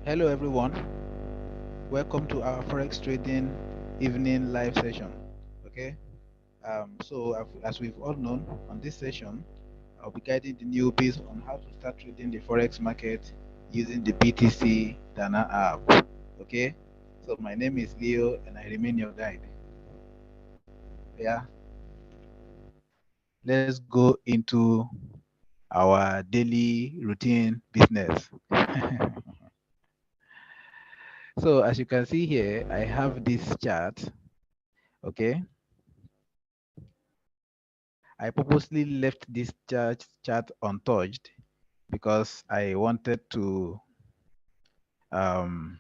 Hello everyone, welcome to our forex trading evening live session. Okay, as we've all known, on this session, I'll be guiding the newbies on how to start trading the forex market using the BtcDana app. Okay, so my name is Leo and I remain your guide. Yeah, let's go into our daily routine business. So as you can see here, I have this chart. Okay, I purposely left this chart untouched because I wanted to um,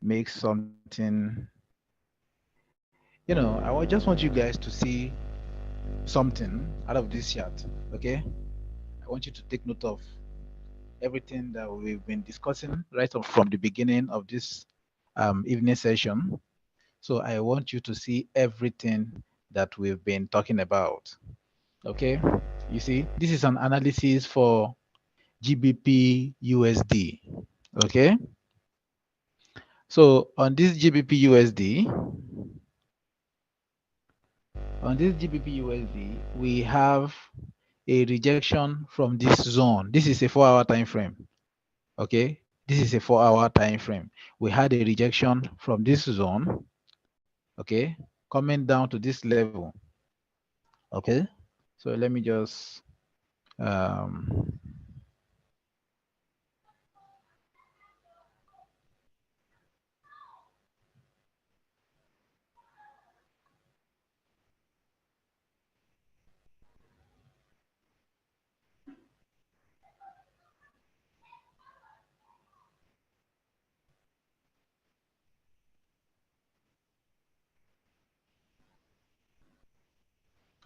make something, I just want you guys to see something out of this chart, okay? I want you to take note of everything that we've been discussing right from the beginning of this evening session. So I want you to see everything that we've been talking about, okay? You see, this is an analysis for GBP USD. Okay. So on this GBP USD, we have a rejection from this zone. This is a 4-hour time frame. Okay. This is a 4-hour time frame. We had a rejection from this zone. Okay. Coming down to this level. Okay. So let me just um,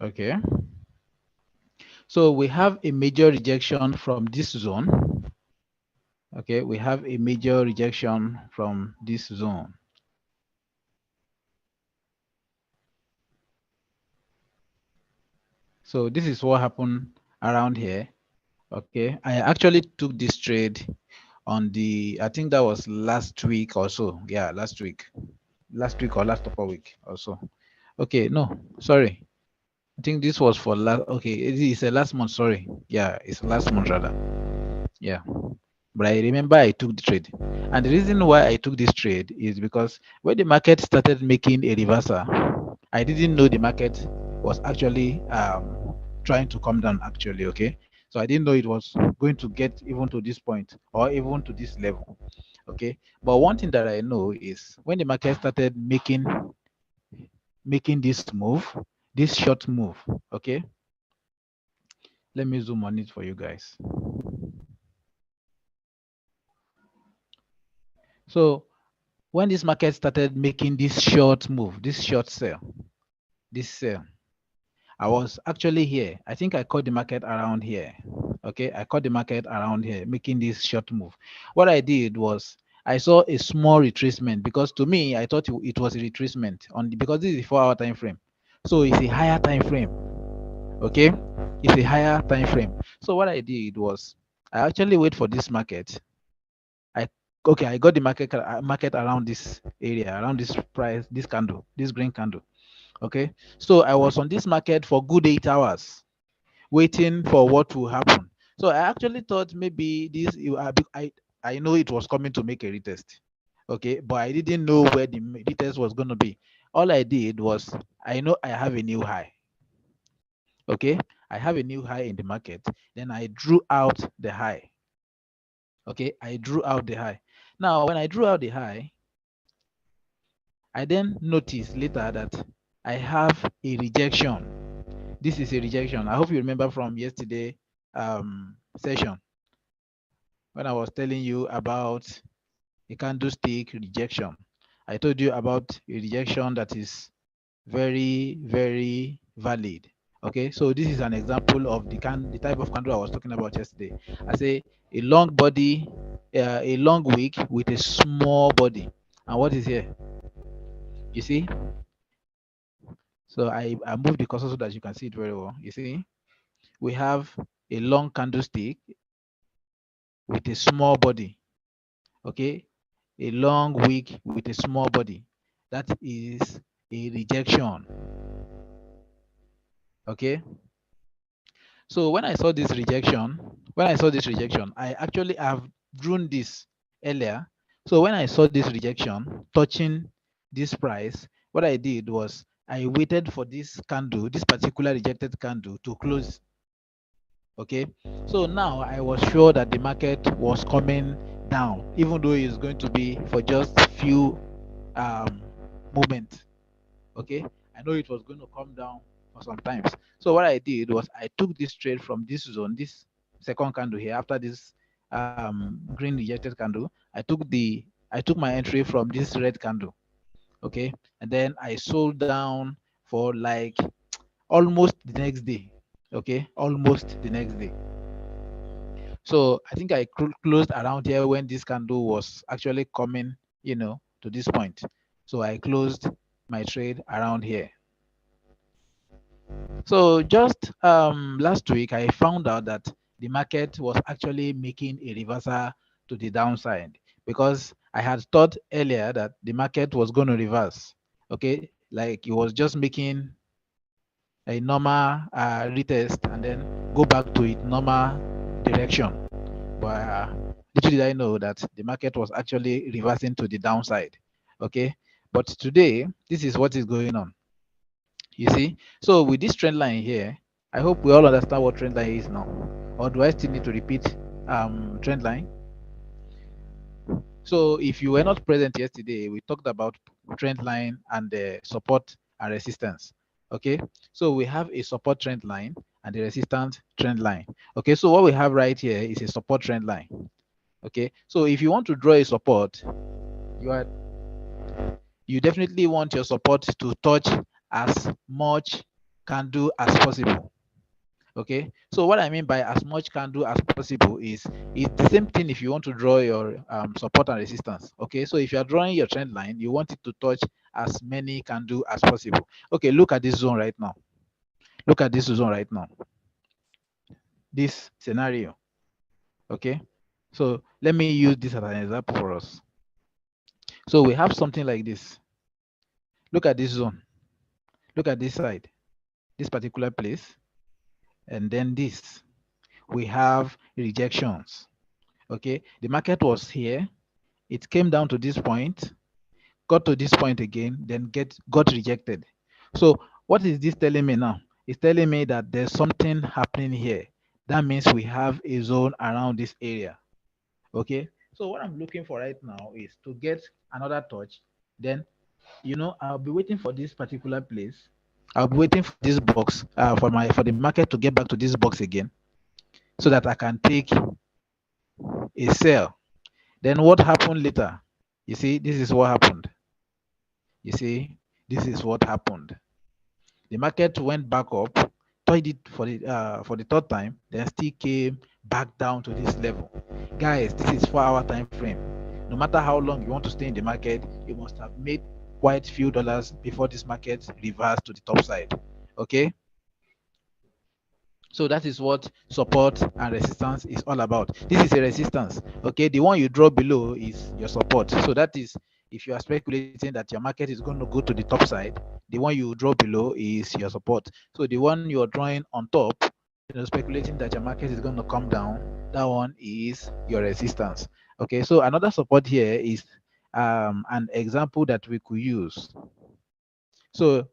okay. So we have a major rejection from this zone. Okay, we have a major rejection from this zone. So this is what happened around here. Okay, I actually took this trade on I think that was last week or so. Yeah, last week or last upper week or so. Okay, no, sorry. I think this was for last. Okay, it's a last month. Sorry. Yeah, it's last month rather. Yeah. But I remember I took the trade. And the reason why I took this trade is because when the market started making a reversal, I didn't know the market was actually trying to come down actually, okay? So I didn't know it was going to get even to this point or even to this level, okay? But one thing that I know is when the market started making this move, this short move, okay? Let me zoom on it for you guys. So when this market started making this short move, this short sell, this sell, I was actually here. I think I caught the market around here. Okay, I caught the market around here, making this short move. What I did was I saw a small retracement because to me, I thought it was a retracement because this is a 4-hour time frame. So it's a higher time frame. Okay, it's a higher time frame. So what I did was I actually wait for this market. I I got the market around this area, around this price, this candle, this green candle. Okay, so I was on this market for good 8 hours, waiting for what will happen. So I actually thought maybe I know it was coming to make a retest. Okay, but I didn't know where the retest was going to be. All I did was I know I have a new high. Okay, I have a new high in the market. Then I drew out the high. Okay, I drew out the high. Now, when I drew out the high, I then noticed later that I have a rejection. This is a rejection. I hope you remember from yesterday session when I was telling you about a candlestick rejection. I told you about a rejection that is very, very valid. Okay, so this is an example of the type of candle I was talking about yesterday. I say a long body, a long wick with a small body. And what is here? You see? So I moved the cursor so that you can see it very well. You see? We have a long candlestick with a small body. Okay, a long wick with a small body. That is a rejection. Okay. So when I saw this rejection, I actually have drawn this earlier. So when I saw this rejection touching this price, what I did was I waited for this candle, this particular rejected candle to close. Okay. So now I was sure that the market was coming down, even though it's going to be for just few um, moments. Okay, I know it was going to come down for some times. So what I did was I took this trade from this zone, this second candle here after this green rejected candle. I took my entry from this red candle. Okay, and then I sold down for like almost the next day. Okay, almost the next day. So I think I closed around here when this candle was actually coming, to this point. So I closed my trade around here. So just last week, I found out that the market was actually making a reversal to the downside because I had thought earlier that the market was going to reverse. Okay, like it was just making a normal retest and then go back to its normal direction. But little did I know that the market was actually reversing to the downside. Okay, but today, this is what is going on. You see, so with this trend line here, I hope we all understand what trend line is now. Or do I still need to repeat trend line? So if you were not present yesterday, we talked about trend line and the support and resistance. Okay, so we have a support trend line and the resistance trend line. Okay, so what we have right here is a support trend line. Okay, so if you want to draw a support, you are you definitely want your support to touch as much candle as possible. Okay, so what I mean by as much candle as possible is the same thing if you want to draw your support and resistance. Okay, so if you are drawing your trend line, you want it to touch as many candle as possible. Okay, look at this zone right now. Look at this zone right now. This scenario. Okay, so let me use this as an example for us. So we have something like this. Look at this zone. Look at this side, this particular place, and then this. We have rejections. Okay, the market was here, it came down to this point, got to this point again, then got rejected. So what is this telling me now? It's telling me that there's something happening here. That means we have a zone around this area. Okay, so what I'm looking for right now is to get another touch. Then I'll be waiting for this particular place. I'll be waiting for this box for the market to get back to this box again, so that I can take a sell. Then what happened later? You see, this is what happened. You see, this is what happened. The market went back up, tried it for the third time, then still came back down to this level. Guys, this is 4-hour time frame. No matter how long you want to stay in the market, you must have made quite few dollars before this market reversed to the top side. Okay, so that is what support and resistance is all about. This is a resistance. Okay, the one you draw below is your support. So that is, if you are speculating that your market is going to go to the top side, the one you draw below is your support. So the one you are drawing on top, speculating that your market is going to come down, that one is your resistance. Okay, so another support here is an example that we could use. So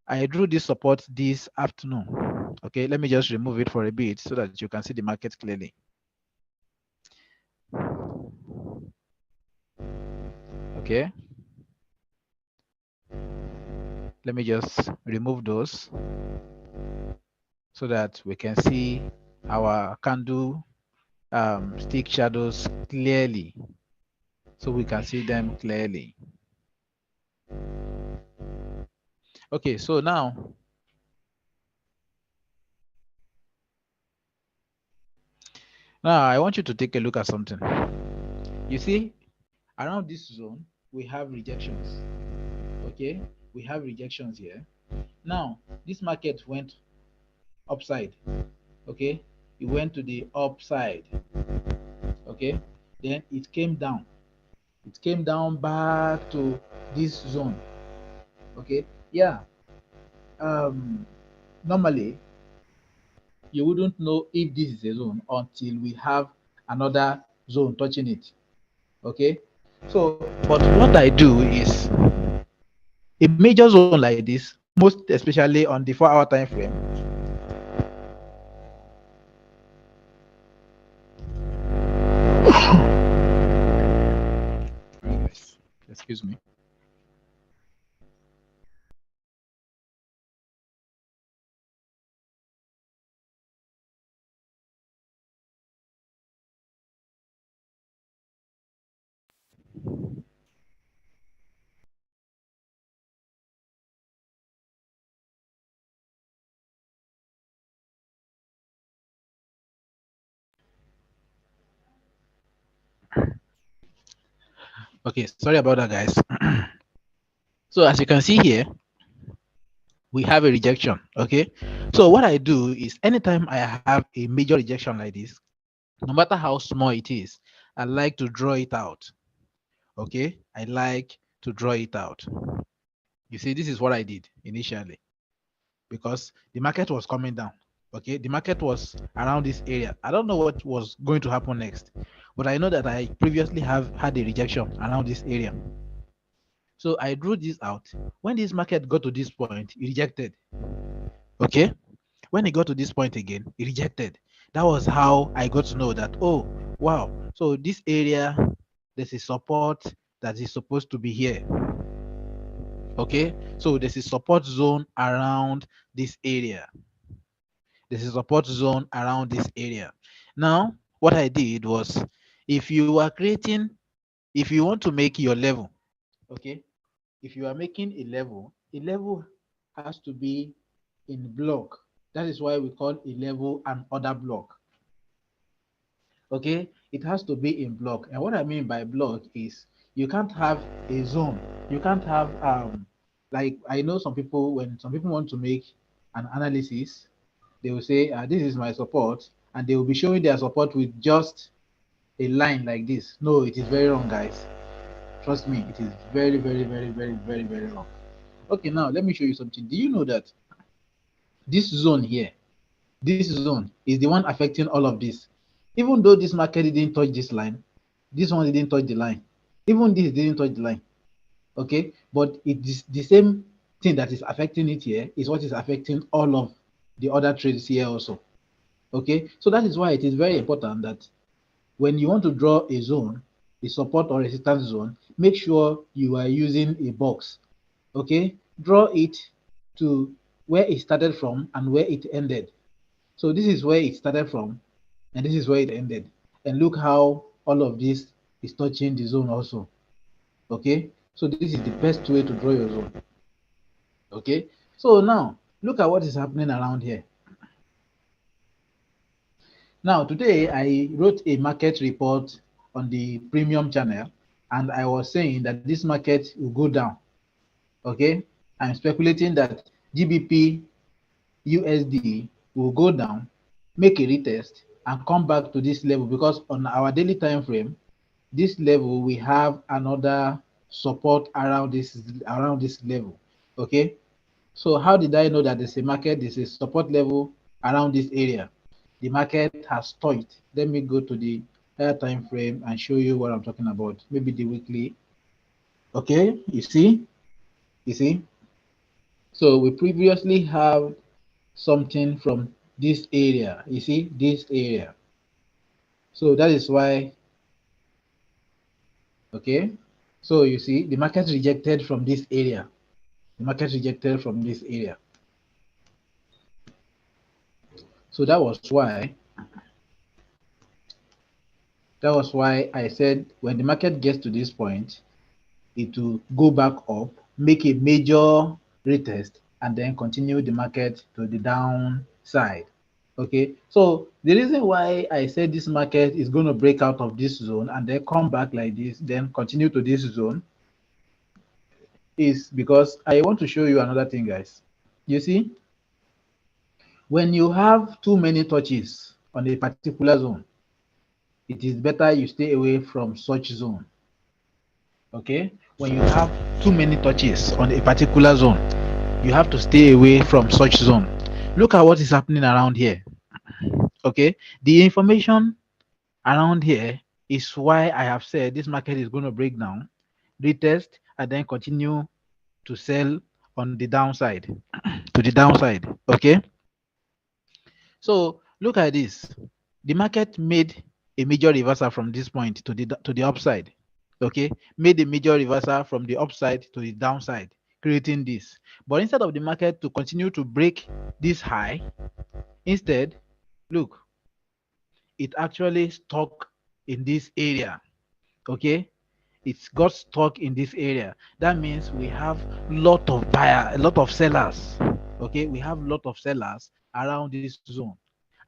I drew this support this afternoon. Okay, let me just remove it for a bit so that you can see the market clearly. Okay. Let me just remove those so that we can see our candle stick shadows clearly. So we can see them clearly. Okay, so now I want you to take a look at something. You see, around this zone, we have rejections. Okay, we have rejections here. Now, this market went upside. Okay, it went to the upside. Okay, then it came down. It came down back to this zone. Okay, yeah. Normally you wouldn't know if this is a zone until we have another zone touching it. Okay, so but what I do is a major zone like this, most especially on the 4 hour time frame. Excuse me. Okay, sorry about that, guys. So as you can see here, we have a rejection. Okay, so what I do is anytime I have a major rejection like this, no matter how small it is, I like to draw it out. Okay, I like to draw it out. You see, this is what I did initially because the market was coming down. Okay, the market was around this area. I don't know what was going to happen next, but I know that I previously have had a rejection around this area. So I drew this out. When this market got to this point, it rejected. Okay, when it got to this point again, it rejected. That was how I got to know that, oh wow, so this area, there's a support that is supposed to be here. Okay, so there's a support zone around this area. There's a support zone around this area. Now what I did was, if you are creating, if you want to make your level, okay, if you are making a level has to be in block. That is why we call a level an order block. Okay, it has to be in block. And what I mean by block is you can't have a zone. You can't have like I know some people, when some people want to make an analysis, they will say this is my support, and they will be showing their support with just a line like this. No, it is very wrong, guys. Trust me, it is very, very, very, very, very, very wrong. Okay, now let me show you something. Do you know that this zone here, this zone is the one affecting all of this? Even though this market didn't touch this line, this one didn't touch the line, even this didn't touch the line. Okay, but it is the same thing that is affecting it here is what is affecting all of the other trades here also. Okay, so that is why it is very important that when you want to draw a zone, a support or resistance zone, make sure you are using a box. Okay, draw it to where it started from and where it ended. So this is where it started from, and this is where it ended. And look how all of this is touching the zone also. Okay, so this is the best way to draw your zone. Okay, so now look at what is happening around here. Now today I wrote a market report on the premium channel, and I was saying that this market will go down. Okay, I'm speculating that GBP USD will go down, make a retest, and come back to this level, because on our daily time frame, this level we have another support around this level. Okay, so how did I know that there's a market, there's a support level around this area? The market has touched. Let me go to the higher time frame and show you what I'm talking about. Maybe the weekly. Okay, you see. So we previously have something from this area. You see this area. So that is why. Okay. So you see the market rejected from this area. The market rejected from this area. So that was why I said when the market gets to this point, it will go back up, make a major retest, and then continue the market to the downside. Okay, so the reason why I said this market is going to break out of this zone and then come back like this, then continue to this zone, is because I want to show you another thing, guys. You see, when you have too many touches on a particular zone, it is better you stay away from such zone. Okay, when you have too many touches on a particular zone, you have to stay away from such zone. Look at what is happening around here. Okay, the information around here is why I have said this market is going to break down, retest, and then continue to sell on the downside, to the downside. Okay, so look at this. The market made a major reversal from this point to the upside. Okay, made a major reversal from the upside to the downside, creating this. But instead of the market to continue to break this high, instead, look, it actually stuck in this area. Okay, it's got stuck in this area. That means we have lot of buyer, a lot of sellers. Okay, we have lot of sellers around this zone,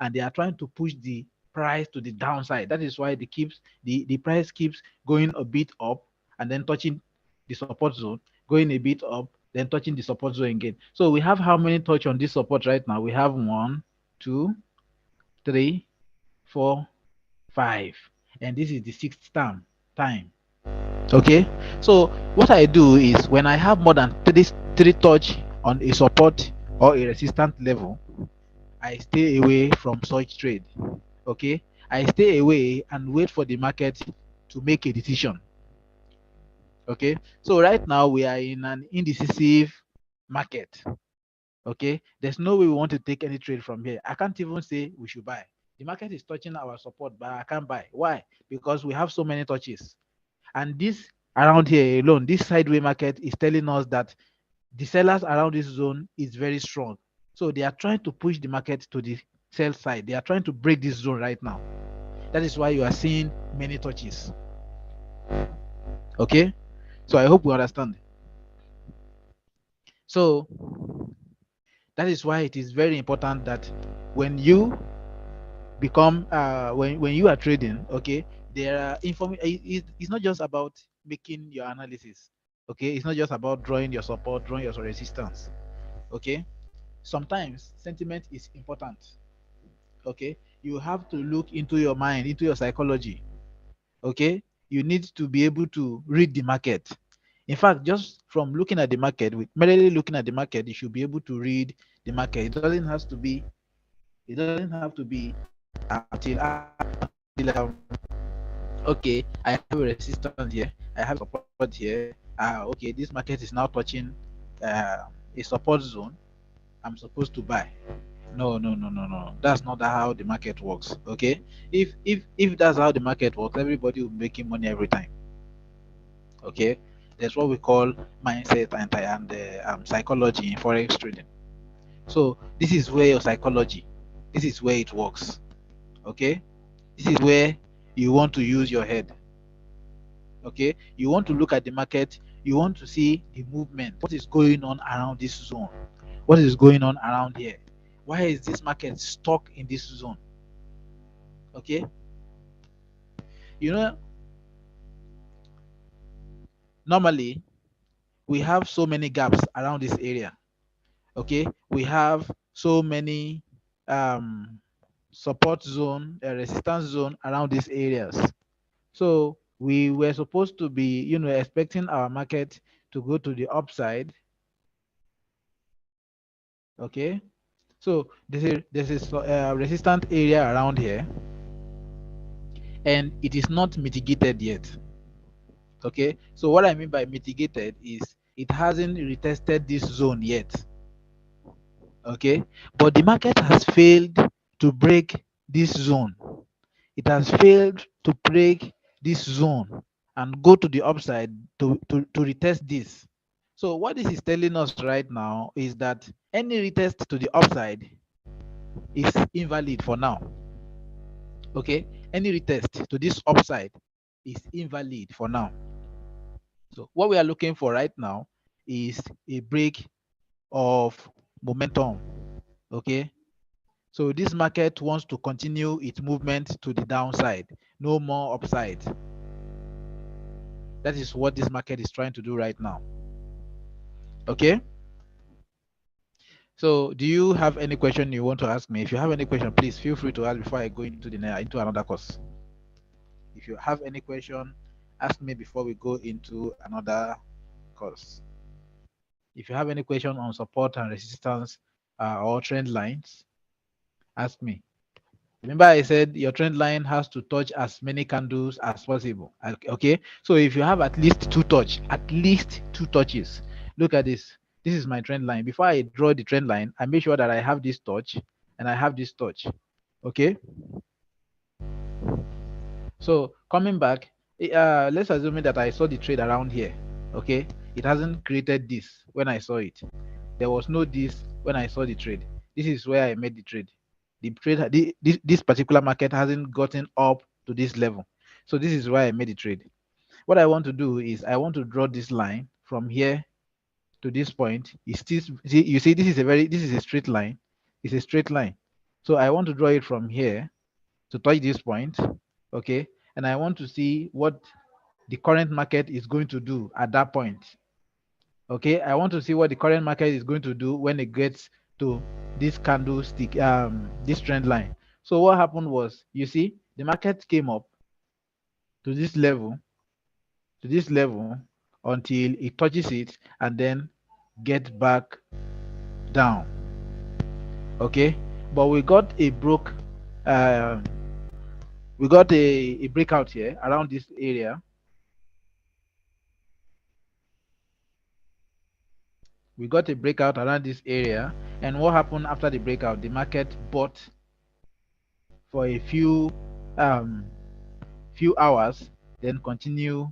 and they are trying to push the price to the downside. That is why the price keeps going a bit up and then touching the support zone, going a bit up, then touching the support zone again. So we have how many touch on this support right now? We have 1, 2, 3, 4, 5, and this is the sixth time. Okay, so what I do is when I have more than three touch on a support or a resistance level, I stay away from such trade. Okay, I stay away and wait for the market to make a decision. Okay, so right now we are in an indecisive market. Okay, there's no way we want to take any trade from here. I can't even say we should buy. The market is touching our support, but I can't buy. Why? Because we have so many touches. And this around here alone, this sideways market is telling us that the sellers around this zone is very strong. So they are trying to push the market to the sell side. They are trying to break this zone right now. That is why you are seeing many touches. Okay, so I hope we understand. So that is why it is very important that when you become when you are trading, okay, there are it's not just about making your analysis. Okay, it's not just about drawing your support, drawing your resistance. Okay, sometimes sentiment is important. Okay, you have to look into your mind, into your psychology. Okay, you need to be able to read the market. In fact, just from looking at the market, with merely looking at the market, you should be able to read the market. It doesn't have to be, it doesn't have to be until okay, I have a resistance here, I have support here. Okay, this market is now touching a support zone. I'm supposed to buy. No, no, no, no, no. That's not how the market works. Okay, if that's how the market works, everybody will be making money every time. Okay, that's what we call mindset and psychology in forex trading. So this is where your psychology, this is where it works. Okay, this is where you want to use your head. Okay, you want to look at the market, you want to see the movement, what is going on around this zone, what is going on around here, why is this market stuck in this zone. Okay, you know, normally we have so many gaps around this area. Okay, we have so many um support zone, resistance zone around these areas. So we were supposed to be, expecting our market to go to the upside. Okay, so there's a resistant area around here, and it is not mitigated yet. Okay, so what I mean by mitigated is it hasn't retested this zone yet. Okay, but the market has failed to break this zone. It has failed to break this zone and go to the upside to retest this. So what this is telling us right now is that any retest to the upside is invalid for now. Okay, any retest to this upside is invalid for now. So what we are looking for right now is a break of momentum. Okay, so this market wants to continue its movement to the downside, no more upside. That is what this market is trying to do right now. Okay, so do you have any question you want to ask me? If you have any question, please feel free to ask before I go into another course. If you have any question, ask me before we go into another course. If you have any question on support and resistance or trend lines, ask me. Remember I said your trend line has to touch as many candles as possible. Okay, so if you have at least two touches, look at this. This is my trend line. Before I draw the trend line, I make sure that I have this touch and I have this touch. Okay, so coming back, let's assume that I saw the trade around here. Okay, it hasn't created this when I saw it. There was no this when I saw the trade. This is where I made the trade. The trade, this particular market hasn't gotten up to this level. So this is why I made the trade. What I want to do is I want to draw this line from here to this point. You see, this is a straight line. It's a straight line. So I want to draw it from here to touch this point. Okay. And I want to see what the current market is going to do at that point. Okay, I want to see what the current market is going to do when it gets to this candlestick, this trend line. So what happened was, you see, the market came up to this level, until it touches it and then get back down. Okay, but we got a breakout here around this area. We got a breakout around this area, and what happened after the breakout? The market bought for a few hours, then continue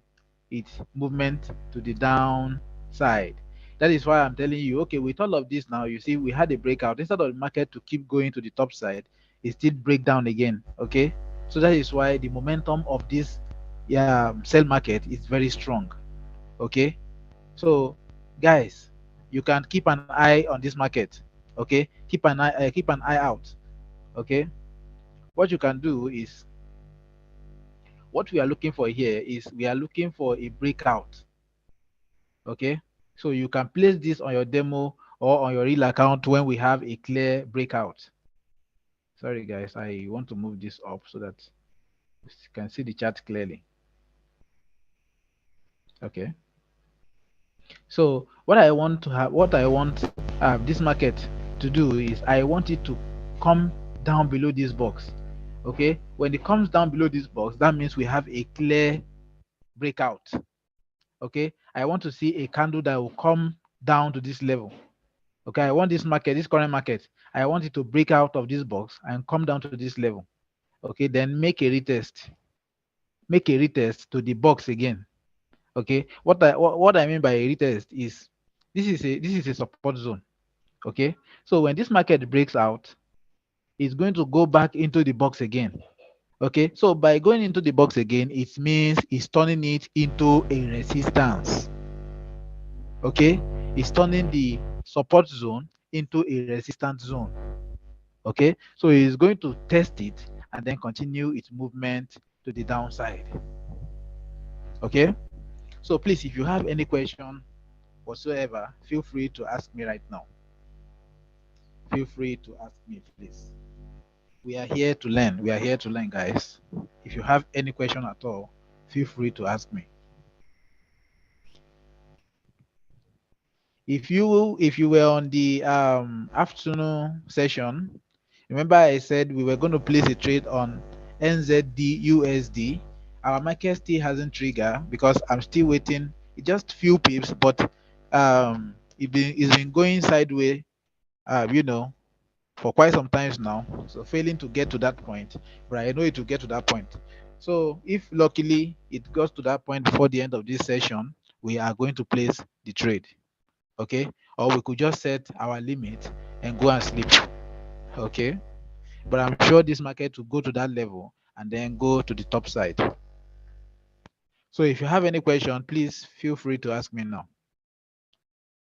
its movement to the downside. That is why I'm telling you, okay, with all of this now, you see, we had a breakout. Instead of the market to keep going to the top side, it still break down again. Okay, so that is why the momentum of this sell market is very strong. Okay, so guys, you can keep an eye on this market. Okay, keep an eye out. Okay, what you can do is, what we are looking for here is we are looking for a breakout. Okay, so you can place this on your demo or on your real account when we have a clear breakout. Sorry guys, I want to move this up so that you can see the chart clearly. Okay, so what I want this market to do is I want it to come down below this box. Okay, when it comes down below this box, that means we have a clear breakout. Okay, I want to see a candle that will come down to this level. Okay, I want this current market, I want it to break out of this box and come down to this level. Okay, then make a retest to the box again. Okay, what I mean by a retest is, this is a support zone. Okay, so when this market breaks out, it's going to go back into the box again. Okay, so by going into the box again, it means it's turning it into a resistance. Okay, it's turning the support zone into a resistance zone. Okay, so it's going to test it and then continue its movement to the downside. Okay, so please, if you have any question whatsoever, feel free to ask me right now. Feel free to ask me, please. We are here to learn. We are here to learn, guys. If you have any question at all, feel free to ask me. If you were on the afternoon session, remember I said we were going to place a trade on NZD USD. Our market still hasn't triggered because I'm still waiting. It's just few pips, but it's been going sideways, for quite some times now. So failing to get to that point, but I know it will get to that point. So if luckily it goes to that point before the end of this session, we are going to place the trade. Okay, or we could just set our limit and go and sleep. Okay, but I'm sure this market will go to that level and then go to the top side. So if you have any question, please feel free to ask me now.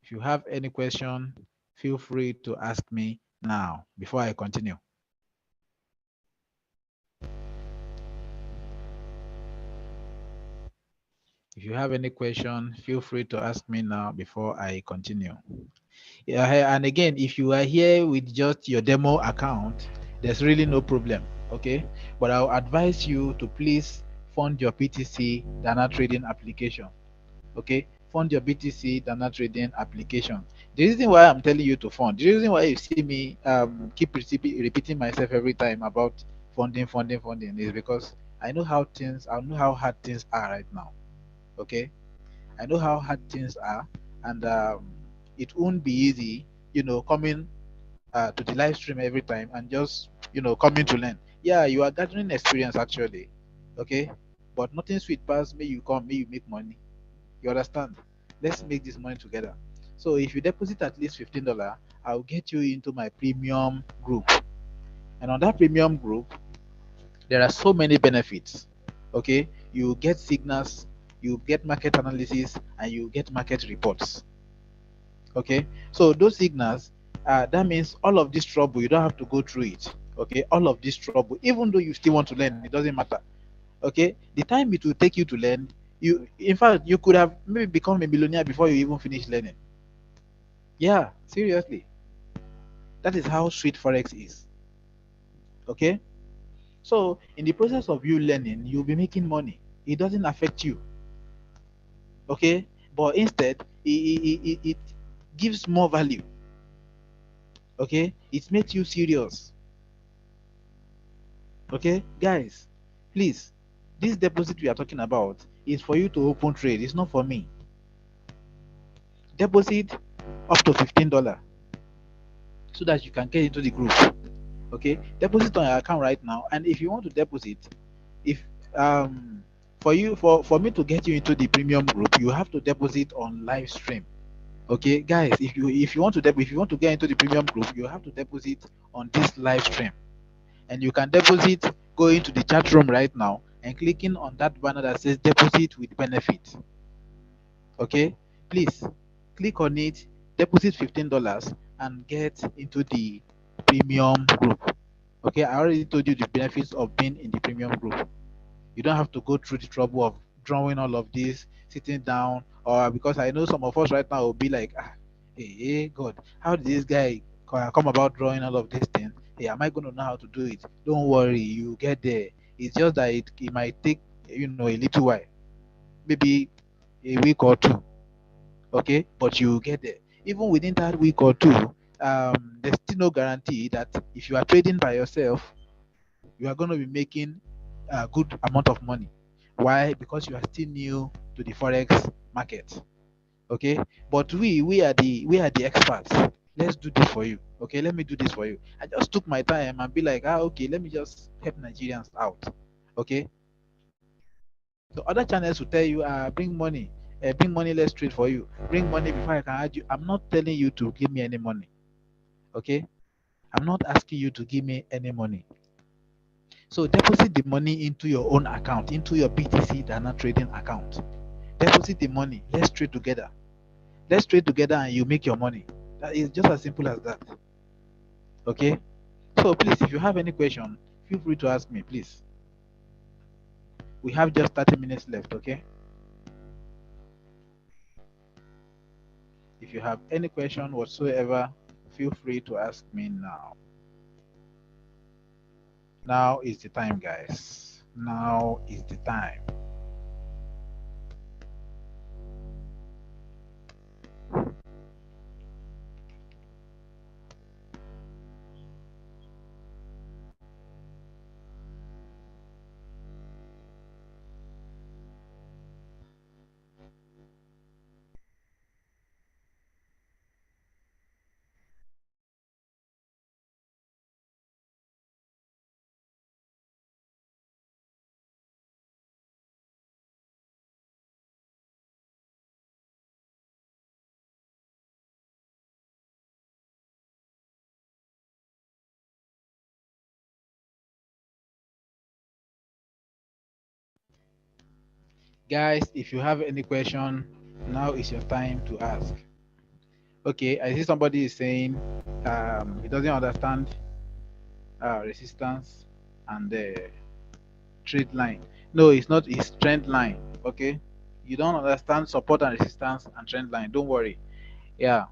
If you have any question, feel free to ask me now before I continue. If you have any question, feel free to ask me now before I continue. Yeah, and again, if you are here with just your demo account, there's really no problem. Okay, but I'll advise you to please fund your BTC Dana trading application. Okay, fund your BTC Dana trading application. The reason why I'm telling you to fund, the reason why you see me keep repeating myself every time about funding is because I know how hard things are right now. Okay, I know how hard things are, and it won't be easy, coming to the live stream every time and just coming to learn. Yeah, you are gathering experience actually. Okay, but nothing sweet past me. You come, me you make money. You understand? Let's make this money together. So if you deposit at least $15, I'll get you into my premium group. And on that premium group, there are so many benefits. Okay, you get signals, you get market analysis, and you get market reports. Okay, so those signals, that means all of this trouble, you don't have to go through it. Okay, all of this trouble, even though you still want to learn, it doesn't matter. Okay, the time it will take you to learn, in fact, you could have maybe become a millionaire before you even finish learning. Yeah, seriously, that is how sweet forex is. Okay, so in the process of you learning, you'll be making money. It doesn't affect you. Okay, but instead it gives more value. Okay, it makes you serious. Okay, guys, please, this deposit we are talking about is for you to open trade. It's not for me. Deposit up to $15 so that you can get into the group. Okay, deposit on your account right now, and if you want to deposit, if for me to get you into the premium group, you have to deposit on live stream. Okay, guys, if you want to get into the premium group, you have to deposit on this live stream. And you can deposit going to the chat room right now and clicking on that banner that says deposit with benefit. Okay, please click on it, deposit $15 and get into the premium group. Okay, I already told you the benefits of being in the premium group. You don't have to go through the trouble of drawing all of this, sitting down, or because I know some of us right now will be like, hey, God, how did this guy come about drawing all of these things? Hey, am I going to know how to do it? Don't worry, you get there. It's just that it might take, a little while, maybe a week or two. Okay, but you get there. Even within that week or two, there's still no guarantee that if you are trading by yourself, you are going to be making a good amount of money. Why? Because you are still new to the forex market. Okay, but we are the experts. Let's do this for you. Okay, let me do this for you. I just took my time and be like, okay, let me just help Nigerians out. Okay, so other channels will tell you, bring money, let's trade for you. Bring money before I can add you. I'm not telling you to give me any money. Okay, I'm not asking you to give me any money. So deposit the money into your own account, into your BTC Dana trading account. Deposit the money. Let's trade together. Let's trade together and you make your money. That is just as simple as that. Okay? So please, if you have any question, feel free to ask me, please. We have just 30 minutes left, okay? If you have any question whatsoever, feel free to ask me now. Now is the time, guys. Now is the time. Guys, if you have any question, now is your time to ask. Okay, I see somebody is saying he doesn't understand resistance and the trade line. No, it's not. It's trend line. Okay, you don't understand support and resistance and trend line. Don't worry. Yeah,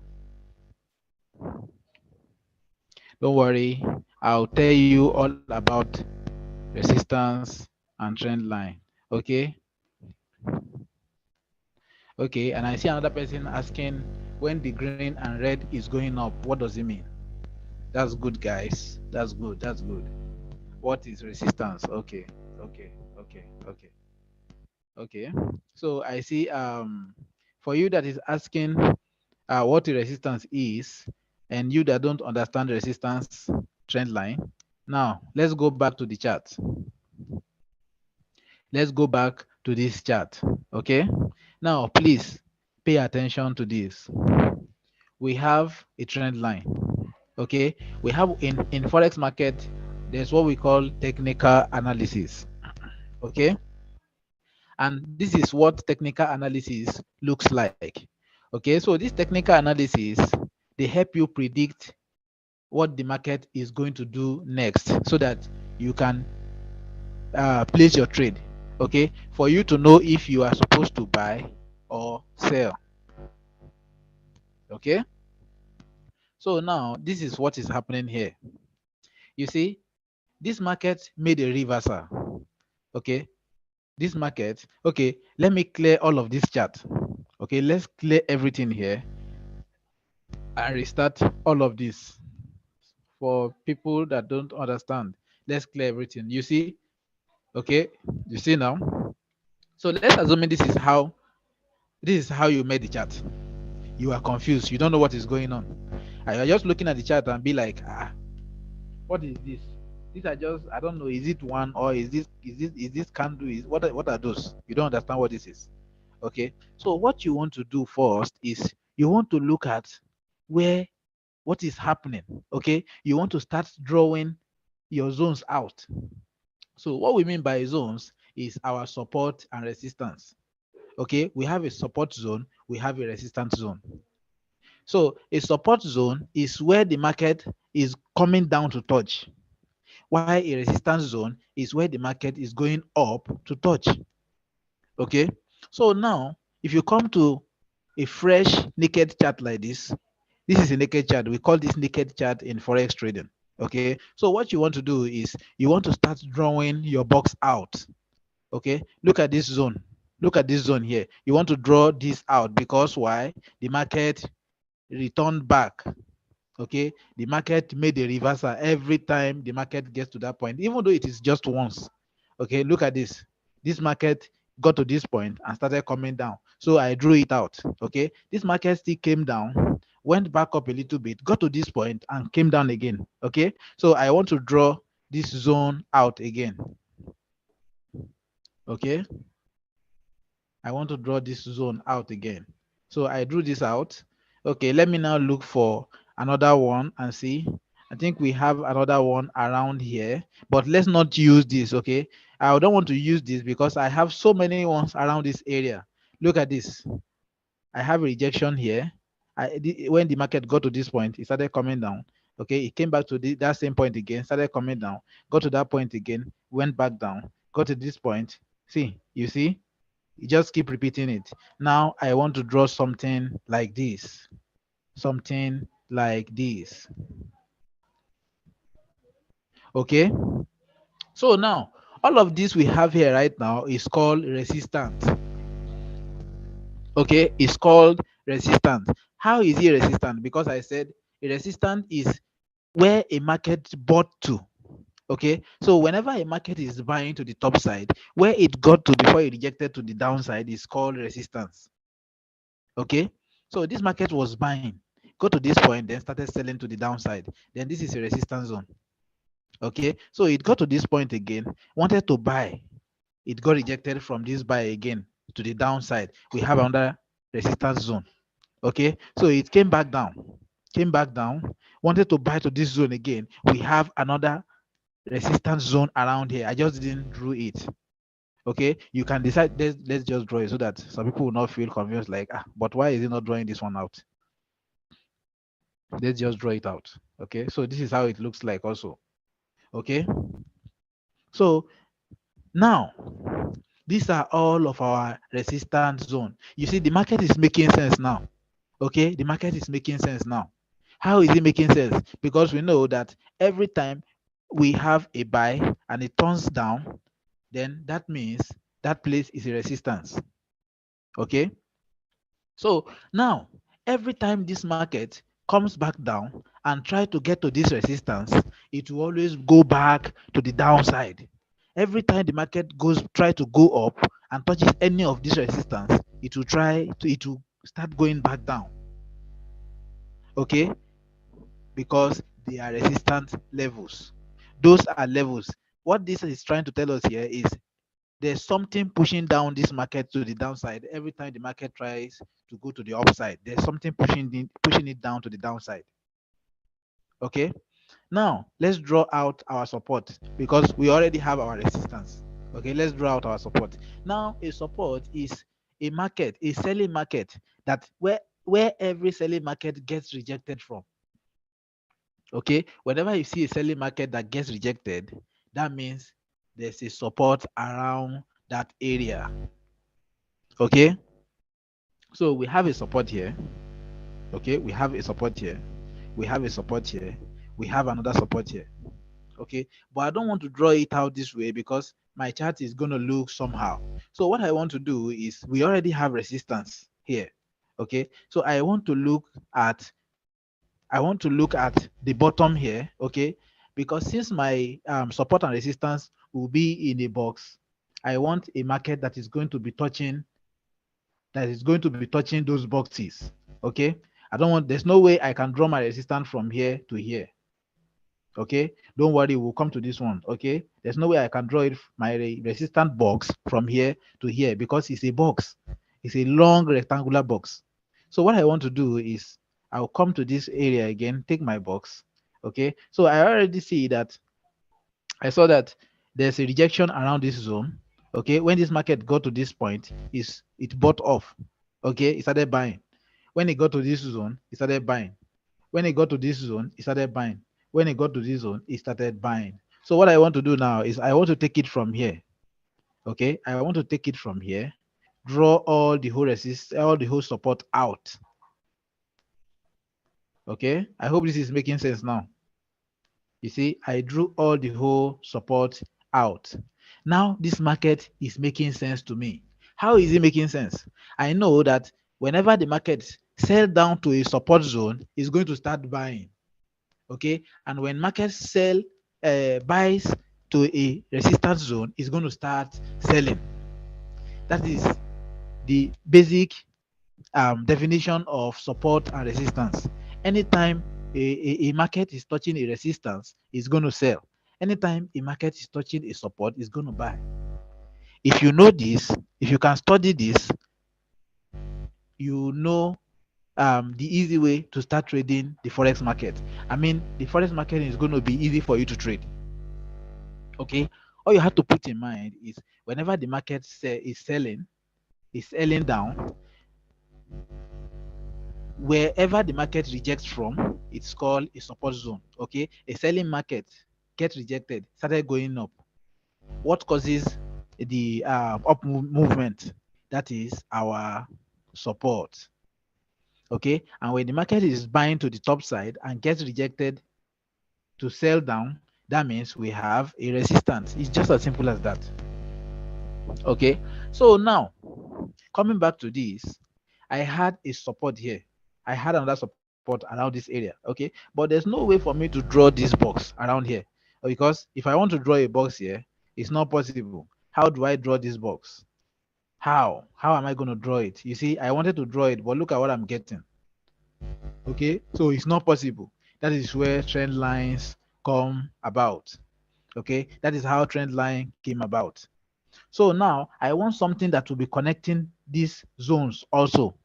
don't worry. I'll tell you all about resistance and trend line. Okay. Okay, and I see another person asking when the green and red is going up, what does it mean? That's good, guys. That's good. That's good. What is resistance? Okay, okay, okay, okay, okay. So I see for you that is asking what the resistance is, and you that don't understand the resistance trend line. Now let's go back to the chart. Let's go back to this chart. Okay. Now please pay attention to this. We have a trend line. Okay, we have in forex market, there's what we call technical analysis. Okay, and this is what technical analysis looks like. Okay, so this technical analysis, they help you predict what the market is going to do next so that you can place your trade. Okay, for you to know if you are supposed to buy or sell. Okay, so now this is what is happening here. You see, this market made a reversal. Okay, this market. Okay, let me clear all of this chart. Okay, let's clear everything here and restart all of this for people that don't understand. Let's clear everything. You see, okay, you see now. So let's assume this is how you made the chart. You are confused. You don't know what is going on. And you're just looking at the chart and be like, what is this? These are just, I don't know, is it one or is this candle? What are those? You don't understand what this is. Okay. So what you want to do first is you want to look at where what is happening. Okay. You want to start drawing your zones out. So what we mean by zones is our support and resistance. Okay. We have a support zone, we have a resistance zone. So a support zone is where the market is coming down to touch, while a resistance zone is where the market is going up to touch. Okay. So now, if you come to a fresh naked chart like this is a naked chart. We call this naked chart in forex trading. Okay. So what you want to do is you want to start drawing your box out. Okay. Look at this zone. Look at this zone here. You want to draw this out because why? The market returned back. Okay, the market made a reversal every time the market gets to that point, even though it is just once. Okay, look at this market got to this point and started coming down, so I drew it out. Okay, this market still came down, went back up a little bit, got to this point and came down again. Okay, so I want to draw this zone out again. Okay, I want to draw this zone out again. So I drew this out. Okay, let me now look for another one and see. I think we have another one around here, but let's not use this. Okay, I don't want to use this because I have so many ones around this area. Look at this. I have a rejection here. When the market got to this point, it started coming down. Okay, it came back to that same point again, started coming down, got to that point again, went back down, got to this point. See, you see, you just keep repeating it. Now I want to draw something like this. Something like this. Okay. So now all of this we have here right now is called resistance. Okay, it's called resistance. How is it resistant? Because I said a resistance is where a market bought to. Okay, so whenever a market is buying to the top side, where it got to before it rejected to the downside is called resistance. Okay, so this market was buying, got to this point, then started selling to the downside. Then this is a resistance zone. Okay, so it got to this point again, wanted to buy, it got rejected from this buy again to the downside. We have another resistance zone. Okay, so it came back down, wanted to buy to this zone again. We have another resistance zone around here. I just didn't draw it. Okay, you can decide. Let's just draw it so that some people will not feel confused. Like, but why is he not drawing this one out? Let's just draw it out. Okay, so this is how it looks like also. Okay, so now these are all of our resistance zone. You see, the market is making sense now. Okay, the market is making sense now. How is it making sense? Because we know that every time we have a buy and it turns down, then that means that place is a resistance. Okay. So now, every time this market comes back down and try to get to this resistance, it will always go back to the downside. Every time the market try to go up and touches any of this resistance, it will start going back down. Okay, because they are resistance levels. Those are levels. What this is trying to tell us here is there's something pushing down this market to the downside. Every time the market tries to go to the upside, there's something pushing it down to the downside. Okay. Now let's draw out our support because we already have our resistance. Okay, let's draw out our support. Now a support is a market, a selling market that where every selling market gets rejected from. Okay, whenever you see a selling market that gets rejected, that means there's a support around that area. Okay, so we have a support here. Okay, we have a support here. We have a support here. We have another support here. Okay, but I don't want to draw it out this way because my chart is going to look somehow. So what I want to do is we already have resistance here. Okay, so I want to look at the bottom here. Okay, because since my support and resistance will be in a box, I want a market that is going to be touching those boxes. Okay, I don't want, there's no way I can draw my resistance from here to here. Okay, don't worry, we'll come to this one. Okay, there's no way I can draw my resistance box from here to here because it's a box. It's a long rectangular box. So what I want to do is I'll come to this area again, take my box. Okay, so I already see that I saw that there's a rejection around this zone. Okay, when this market got to this point, it bought off. Okay, it started buying. When it got to this zone, it started buying. When it got to this zone, it started buying. When it got to this zone, it started buying. So what I want to do now is I want to take it from here. Okay, I want to take it from here, draw all the whole support out. Okay, I hope this is making sense now. You see, I drew all the whole support out. Now this market is making sense to me. How is it making sense? I know that whenever the market sell down to a support zone, it's going to start buying. Okay, and when markets buys to a resistance zone, it's going to start selling. That is the basic definition of support and resistance. Anytime a market is touching a resistance, it's going to sell. Anytime a market is touching a support, it's going to buy. If you know this, if you can study this, you know the easy way to start trading the forex market. I mean, the forex market is going to be easy for you to trade. Okay, all you have to put in mind is whenever the market is selling down, wherever the market rejects from, it's called a support zone. Okay, a selling market gets rejected, started going up. What causes the movement? That is our support. Okay, and when the market is buying to the top side and gets rejected to sell down, that means we have a resistance. It's just as simple as that. Okay, so now coming back to this, I had a support here. I had another support around this area. Okay, but there's no way for me to draw this box around here because if I want to draw a box here, it's not possible. How do I draw this box? How am I going to draw it? You see, I wanted to draw it, but look at what I'm getting. Okay, so it's not possible. That is where trend lines come about. Okay, that is how trend line came about. So now I want something that will be connecting these zones also.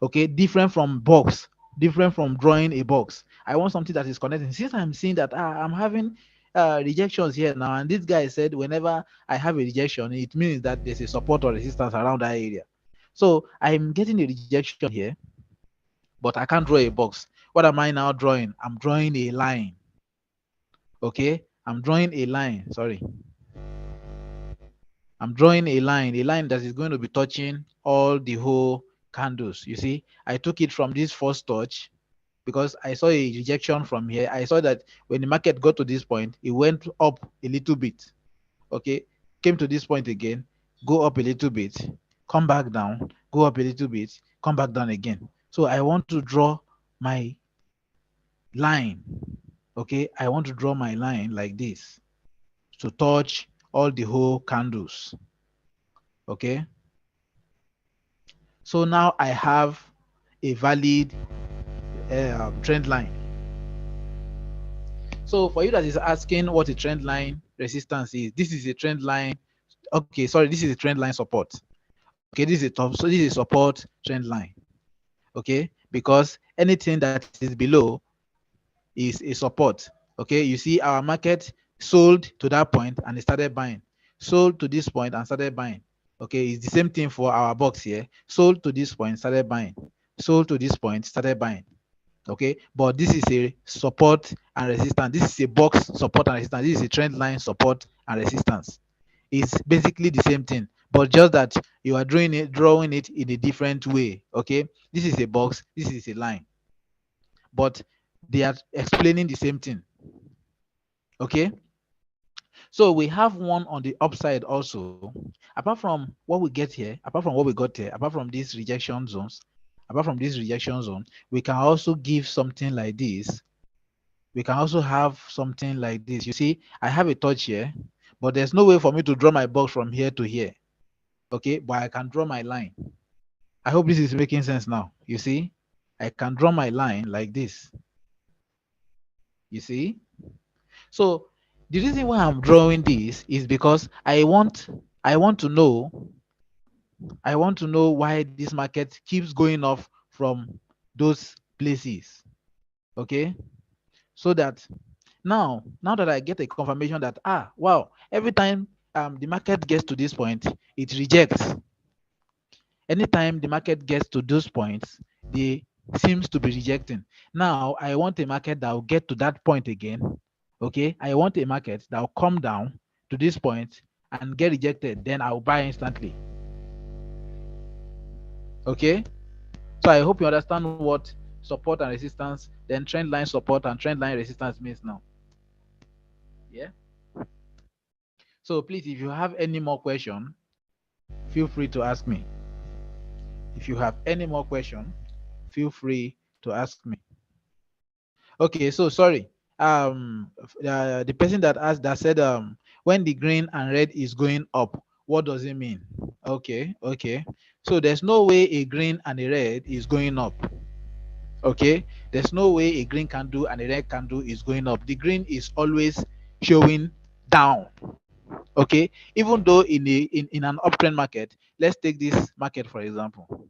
Okay, different from box, different from drawing a box. I want something that is connecting. Since I'm seeing that I'm having rejections here now, and this guy said whenever I have a rejection, it means that there's a support or resistance around that area. So I'm getting a rejection here, but I can't draw a box. What am I now drawing? I'm drawing a line. Okay, I'm drawing a line. Sorry. I'm drawing a line that is going to be touching all the whole candles. You see, I took it from this first touch because I saw a rejection from here. I saw that when the market got to this point, it went up a little bit. Okay, came to this point again, go up a little bit, come back down, go up a little bit, come back down again. So I want to draw my line. Okay, I want to draw my line like this to touch all the whole candles. Okay, so now I have a valid trend line. So for you that is asking what a trend line resistance is, this is a trend line. Okay, sorry, this is a trend line support. Okay, this is a top, so this is support trend line. Okay, because anything that is below is a support. Okay, you see our market sold to that point and it started buying, sold to this point and started buying. Okay, it's the same thing for our box here. Sold to this point, started buying, sold to this point, started buying. Okay, but this is a support and resistance. This is a box support and resistance. This is a trend line support and resistance. It's basically the same thing, but just that you are drawing it in a different way. Okay, this is a box, this is a line, but they are explaining the same thing. Okay, so we have one on the upside also. Apart from what we get here, apart from what we got here, apart from these rejection zones, apart from this rejection zone, we can also give something like this. We can also have something like this. You see, I have a touch here, but there's no way for me to draw my box from here to here. Okay, but I can draw my line. I hope this is making sense now. You see, I can draw my line like this. You see, so the reason why I'm drawing this is because I want to know why this market keeps going off from those places. Okay, so that now that I get a confirmation that wow, every time the market gets to this point, it rejects. Anytime the market gets to those points, they seems to be rejecting. Now I want a market that will get to that point again. Okay, I want a market that will come down to this point and get rejected, then I'll buy instantly. Okay, so I hope you understand what support and resistance, then trend line support and trend line resistance means now. Yeah, so please, if you have any more question, feel free to ask me. If you have any more question, feel free to ask me. Okay, so sorry. The person that asked that said when the green and red is going up, what does it mean? Okay, okay. So there's no way a green and a red is going up. Okay, there's no way a green candle and a red candle is going up. The green is always showing down. Okay, even though in an uptrend market, let's take this market for example.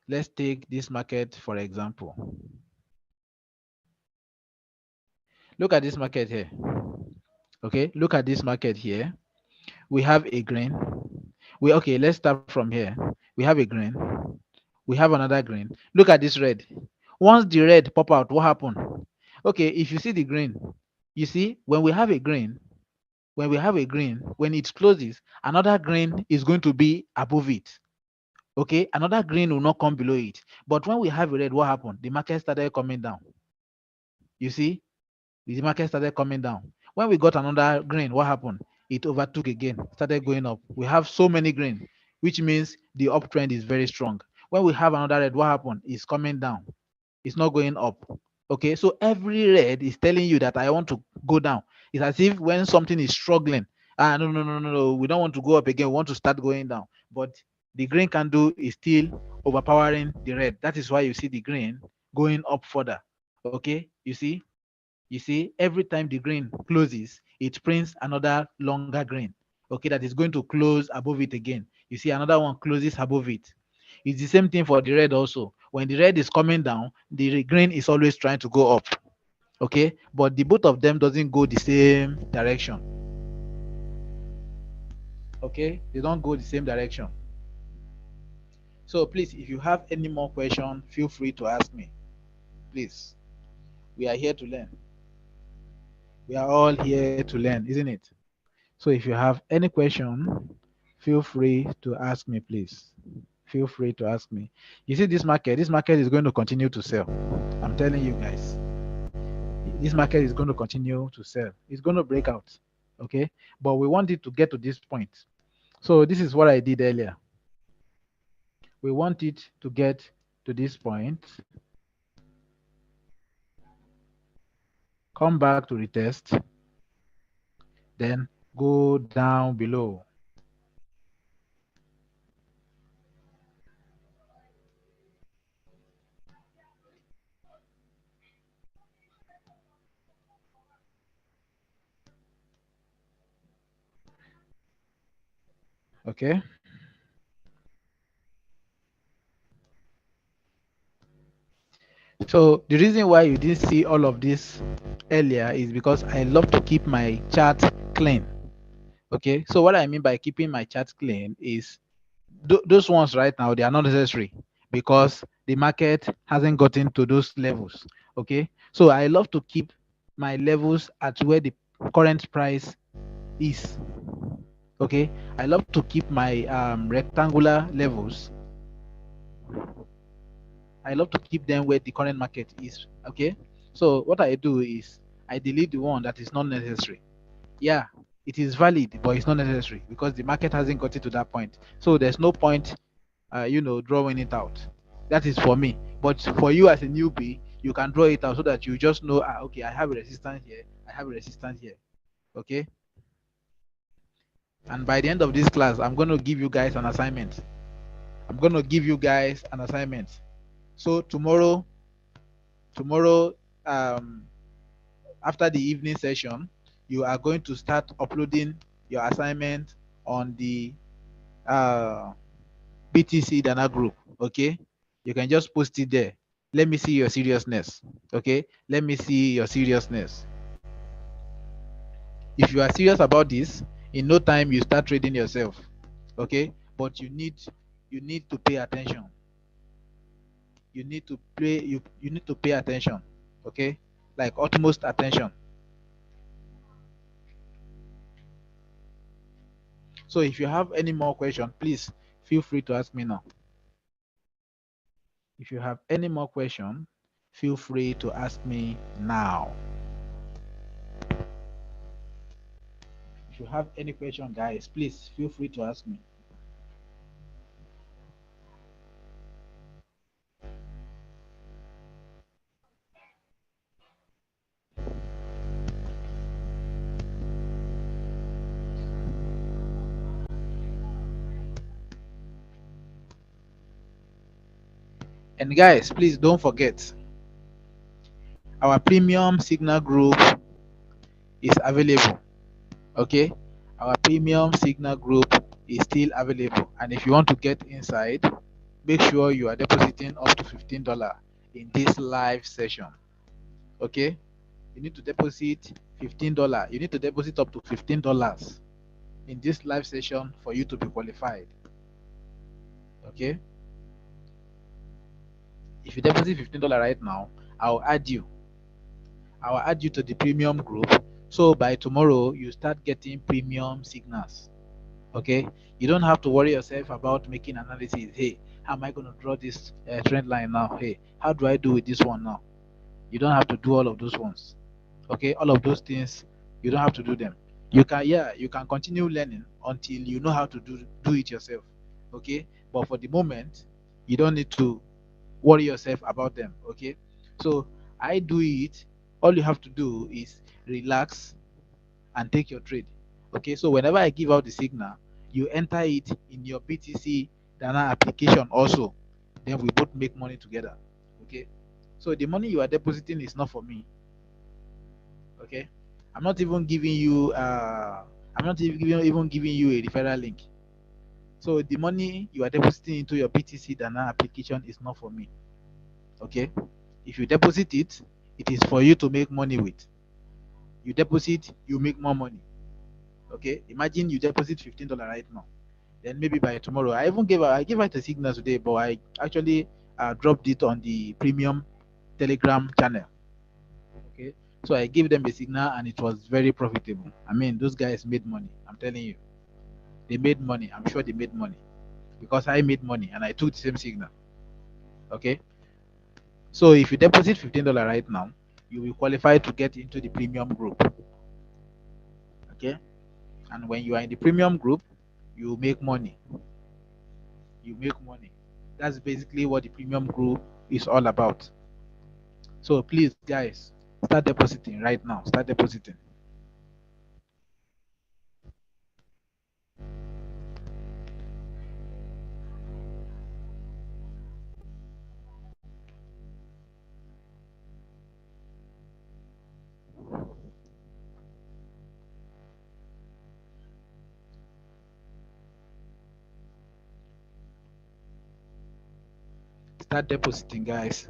Let's take this market for example. Look at this market here. Okay, look at this market here. We have a green. Okay, let's start from here. We have a green. We have another green. Look at this red. Once the red pop out, what happened? Okay, if you see the green, you see when we have a green, when it closes, another green is going to be above it. Okay, another green will not come below it. But when we have a red, what happened? The market started coming down. You see, the market started coming down. When we got another green, what happened? It overtook again, started going up. We have so many green, which means the uptrend is very strong. When we have another red, what happened? It's coming down. It's not going up. Okay, so every red is telling you that I want to go down. It's as if when something is struggling, no, we don't want to go up again. We want to start going down. But the green candle is still overpowering the red. That is why you see the green going up further. Okay, you see, every time the green closes, it prints another longer green. Okay, that is going to close above it again. You see, another one closes above it. It's the same thing for the red also. When the red is coming down, the green is always trying to go up. Okay, but the both of them doesn't go the same direction. Okay, they don't go the same direction. So please, if you have any more question, feel free to ask me. Please, we are here to learn. We are all here to learn, isn't it? So if you have any question, feel free to ask me, please. Feel free to ask me. You see, this market is going to continue to sell. I'm telling you guys, this market is going to continue to sell. It's going to break out. Okay, but we want it to get to this point. So this is what I did earlier. We want it to get to this point. Come back to retest, then go down below. Okay. So the reason why you didn't see all of this earlier is because I love to keep my chart clean. Okay. So what I mean by keeping my chart clean is those ones right now, they are not necessary because the market hasn't gotten to those levels. Okay. So I love to keep my levels at where the current price is. Okay. I love to keep my rectangular levels. I love to keep them where the current market is. Okay. So what I do is I delete the one that is not necessary. Yeah, it is valid, but it's not necessary because the market hasn't got it to that point. So there's no point, drawing it out. That is for me. But for you as a newbie, you can draw it out so that you just know, okay, I have a resistance here, I have a resistance here. Okay. And by the end of this class, I'm going to give you guys an assignment. I'm going to give you guys an assignment. So tomorrow, um, after the evening session, you are going to start uploading your assignment on the uh, BtcDana group. Okay, you can just post it there. Let me see your seriousness. Okay, let me see your seriousness. If you are serious about this, in no time you start trading yourself. Okay, but you need to pay attention. You need to pay attention. Okay, like utmost attention. So if you have any more questions, please feel free to ask me now. If you have any more questions, feel free to ask me now. If you have any question, guys, please feel free to ask me. And guys, please don't forget, our premium signal group is available. Okay, our premium signal group is still available. And if you want to get inside, make sure you are depositing up to $15 in this live session. Okay, you need to deposit $15. You need to deposit up to $15 in this live session for you to be qualified. Okay, if you deposit $15 right now, I'll add you. I'll add you to the premium group. So by tomorrow, you start getting premium signals. Okay, you don't have to worry yourself about making analysis. Hey, how am I going to draw this trend line now? Hey, how do I do with this one now? You don't have to do all of those ones. Okay, all of those things, you don't have to do them. You can continue learning until you know how to do it yourself. Okay, but for the moment, you don't need to worry yourself about them. Okay, so I do it. All you have to do is relax and take your trade. Okay, so whenever I give out the signal, you enter it in your BtcDana application also. Then we both make money together. Okay, so the money you are depositing is not for me. Okay, I'm not even giving you I'm not even giving you a referral link. So the money you are depositing into your BtcDana application is not for me. Okay, if you deposit it, it is for you to make money with. You deposit, you make more money. Okay, imagine you deposit $15 right now, then maybe by tomorrow, I gave out a signal today, but I actually dropped it on the premium Telegram channel. Okay, so I gave them a signal and it was very profitable. I mean, those guys made money. I'm telling you, they made money. I'm sure they made money because I made money and I took the same signal. Okay, so if you deposit $15 right now, you will qualify to get into the premium group. Okay. Okay, and when you are in the premium group, you make money. You make money. That's basically what the premium group is all about. So please, guys, start depositing right now. Start depositing. Start depositing, guys.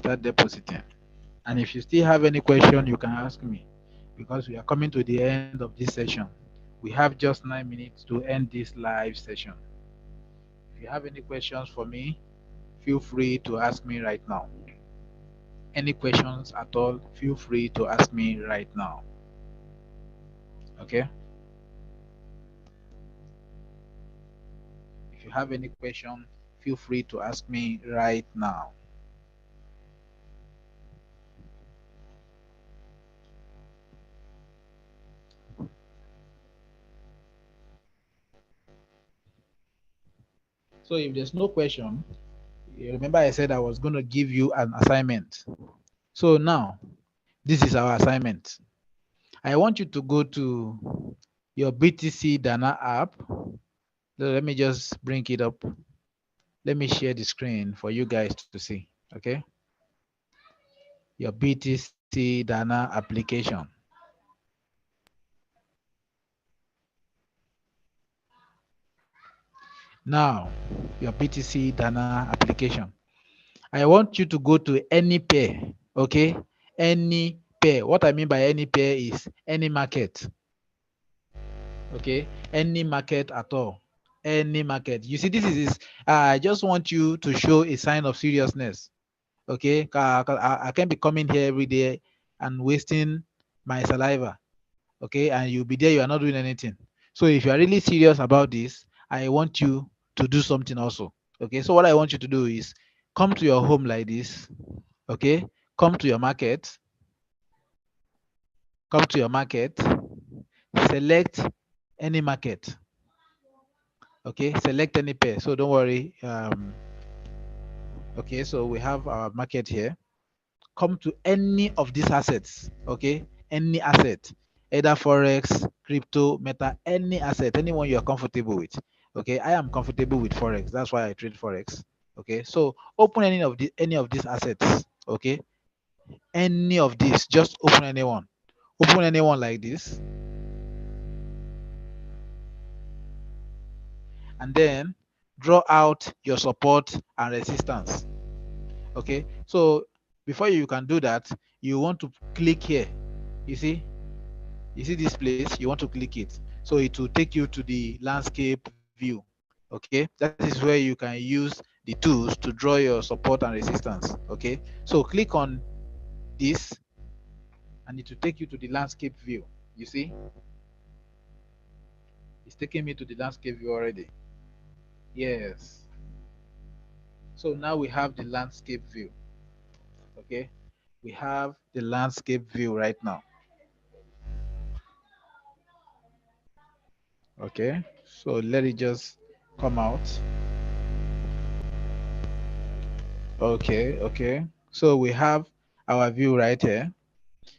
Start depositing. And if you still have any question, you can ask me, because we are coming to the end of this session. We have just 9 minutes to end this live session. If you have any questions for me, feel free to ask me right now. Any questions at all, feel free to ask me right now. Okay? If you have any question, feel free to ask me right now. So if there's no question, you remember I said I was going to give you an assignment. So now, this is our assignment. I want you to go to your BtcDana app. Let me just bring it up. Let me share the screen for you guys to see. Okay? Your BtcDana application. Now, your BtcDana application. I want you to go to any pair. Okay? Any pair. What I mean by any pair is any market. Okay? Any market at all. Any market. You see, this is I just want you to show a sign of seriousness. Okay, I can't be coming here every day and wasting my saliva. Okay, and you'll be there, you are not doing anything. So if you are really serious about this, I want you to do something also. Okay, so what I want you to do is come to your home like this. Okay, come to your market, select any market. Okay, select any pair. So don't worry. Okay, so we have our market here. Come to any of these assets. Okay, any asset, either forex, crypto, meta, any asset, anyone you are comfortable with. Okay, I am comfortable with forex, that's why I trade forex. Okay, so open any of these assets. Okay, any of these, just open anyone like this, and then draw out your support and resistance. Okay, so before you can do that, you want to click here. You see this place, you want to click it, so it will take you to the landscape view. Okay, that is where you can use the tools to draw your support and resistance. Okay, so click on this and it will take you to the landscape view. You see, it's taking me to the landscape view already. Yes, so now we have the landscape view. Okay, we have the landscape view right now. Okay, so let it just come out. Okay, so we have our view right here.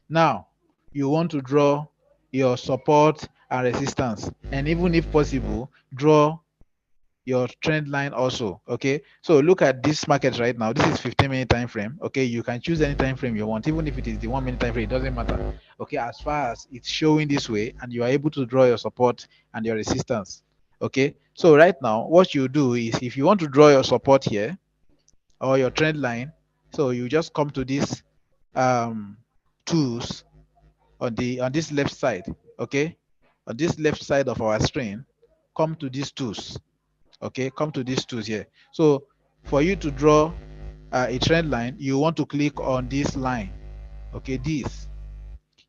Now you want to draw your support and resistance, and even if possible, draw your trend line also. Okay, so look at this market right now. This is 15-minute time frame. Okay, you can choose any time frame you want, even if it is the 1 minute time frame, it doesn't matter. Okay, as far as it's showing this way and you are able to draw your support and your resistance. Okay, so right now what you do is, if you want to draw your support here or your trend line, so you just come to this tools on this left side. Okay, on this left side of our screen, come to these tools. Okay, come to these tools here. So for you to draw a trend line, you want to click on this line. Okay, this,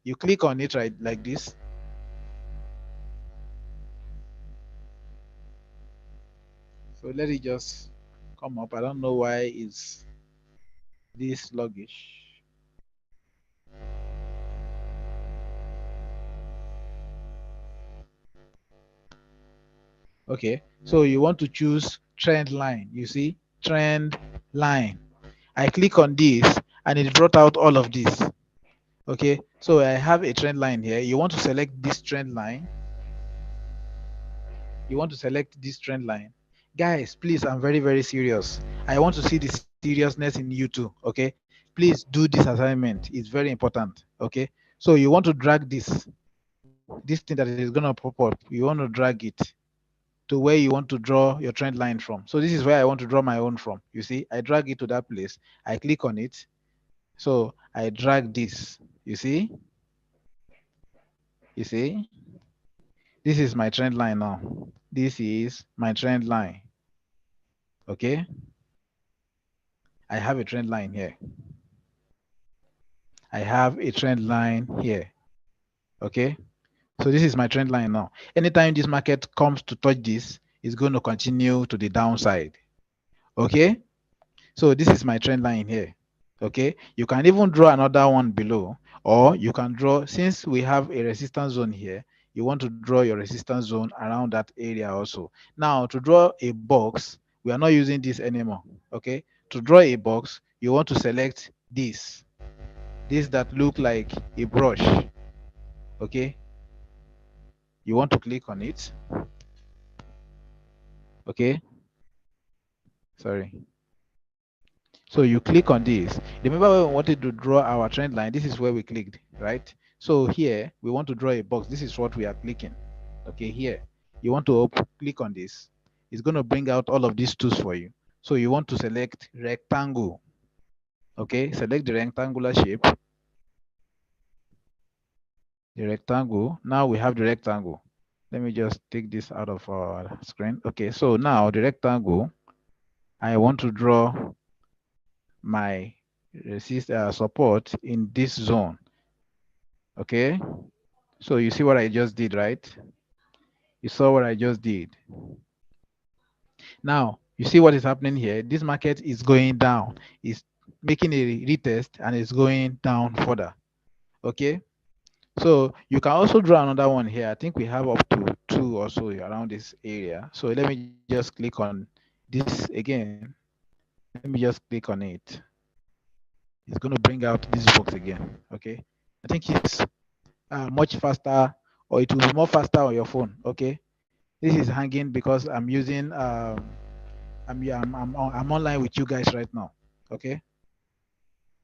you click on it right like this. So let it just come up. I don't know why it's this sluggish. Okay, so you want to choose trend line. You see, trend line. I click on this and it brought out all of this. Okay, so I have a trend line here. You want to select this trend line. You want to select this trend line. Guys, please, I'm very, very serious. I want to see the seriousness in you too. Okay, please do this assignment. It's very important. Okay, so you want to drag this thing that is going to pop up. You want to drag it to where you want to draw your trend line from. So this is where I want to draw my own from. You see, I drag it to that place. I click on it. So I drag this. You see? You see? This is my trend line now. This is my trend line. Okay? I have a trend line here. I have a trend line here. Okay? So this is my trend line now. Anytime this market comes to touch this, it's going to continue to the downside. Okay? So this is my trend line here. Okay, you can even draw another one below, or you can draw, since we have a resistance zone here, you want to draw your resistance zone around that area also. Now to draw a box, we are not using this anymore. Okay, to draw a box, you want to select this that look like a brush. Okay, you want to click on it. Okay, sorry. So you click on this. Remember when we wanted to draw our trend line, this is where we clicked, right? So here we want to draw a box. This is what we are clicking. Okay, here you want to click on this. It's going to bring out all of these tools for you. So you want to select rectangle. Okay, select the rectangular shape. The rectangle. Now we have the rectangle. Let me just take this out of our screen. Okay, so now the rectangle, I want to draw my support in this zone. Okay, so you see what I just did, right? You saw what I just did. Now you see what is happening here. This market is going down. It's making a retest and it's going down further. Okay, so you can also draw another one here. I think we have up to 2 or so around this area. So let me just click on this again. Let me just click on it. It's going to bring out this box again. Okay, I think it's much faster, or it will be more faster on your phone. Okay, this is hanging because I'm using I'm online with you guys right now. Okay,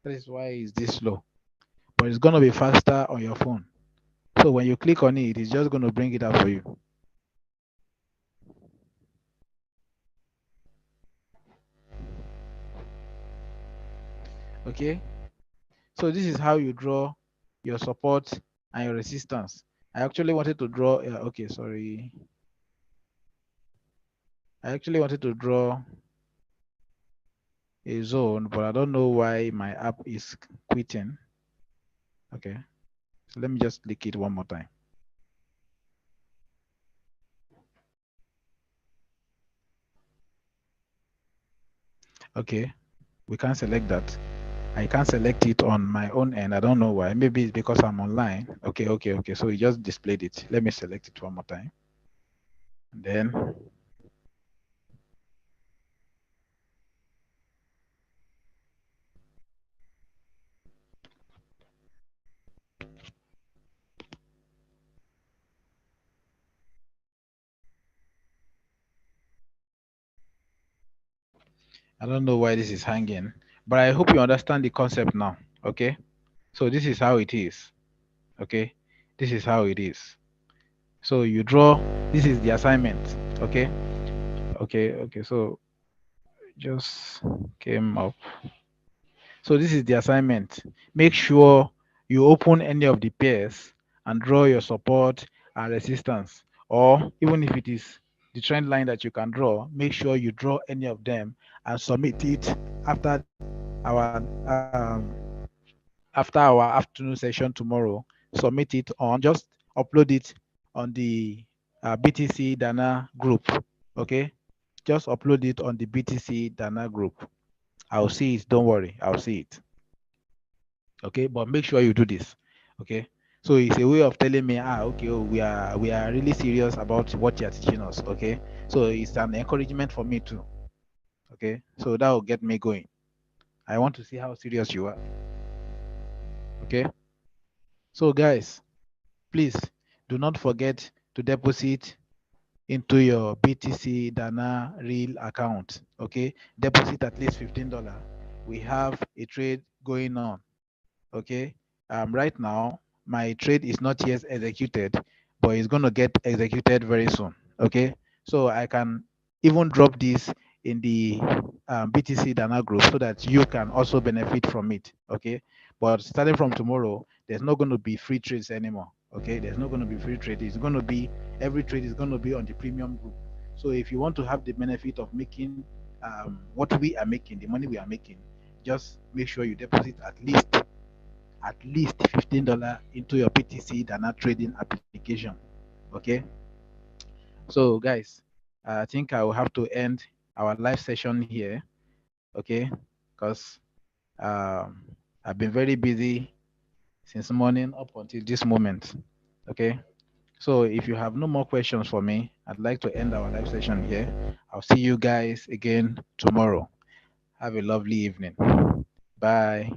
that is why it's this slow, but it's gonna be faster on your phone. So when you click on it, it's just gonna bring it up for you. Okay, so this is how you draw your support and your resistance. I actually wanted to draw. Okay, sorry. I actually wanted to draw a zone, but I don't know why my app is quitting. Okay, so let me just click it one more time. Okay, we can't select that. I can't select it on my own end. I don't know why. Maybe it's because I'm online. Okay. So it just displayed it. Let me select it one more time. And then I don't know why this is hanging, but I hope you understand the concept now. Okay. So this is how it is. Okay. This is how it is. So you draw, this is the assignment. Okay. Okay. So just came up. So this is the assignment. Make sure you open any of the pairs and draw your support and resistance. Or even if it is the trend line that you can draw, make sure you draw any of them and submit it after our afternoon session tomorrow. Submit it on, just upload it on the BtcDana group. Okay, just upload it on the BtcDana group. I'll see it. Don't worry, I'll see it. Okay, but make sure you do this. Okay, so it's a way of telling me, okay, oh, we are really serious about what you're teaching us. Okay, So it's an encouragement for me too. Okay, so that will get me going. I want to see how serious you are. Okay, so guys, please do not forget to deposit into your BtcDana real account. Okay, deposit at least $15. We have a trade going on. Okay, right now my trade is not yet executed, but it's going to get executed very soon. Okay, so I can even drop this in the BtcDana group so that you can also benefit from it. Okay, but starting from tomorrow, there's not going to be free trades anymore. Okay, there's not going to be free trade. It's going to be, every trade is going to be on the premium group. So if you want to have the benefit of making what we are making, the money we are making, just make sure you deposit at least $15 into your BtcDana trading application. Okay. So guys, I think I will have to end our live session here. Okay, because um, I've been very busy since morning up until this moment. Okay. So if you have no more questions for me, I'd like to end our live session here. I'll see you guys again tomorrow. Have a lovely evening. Bye.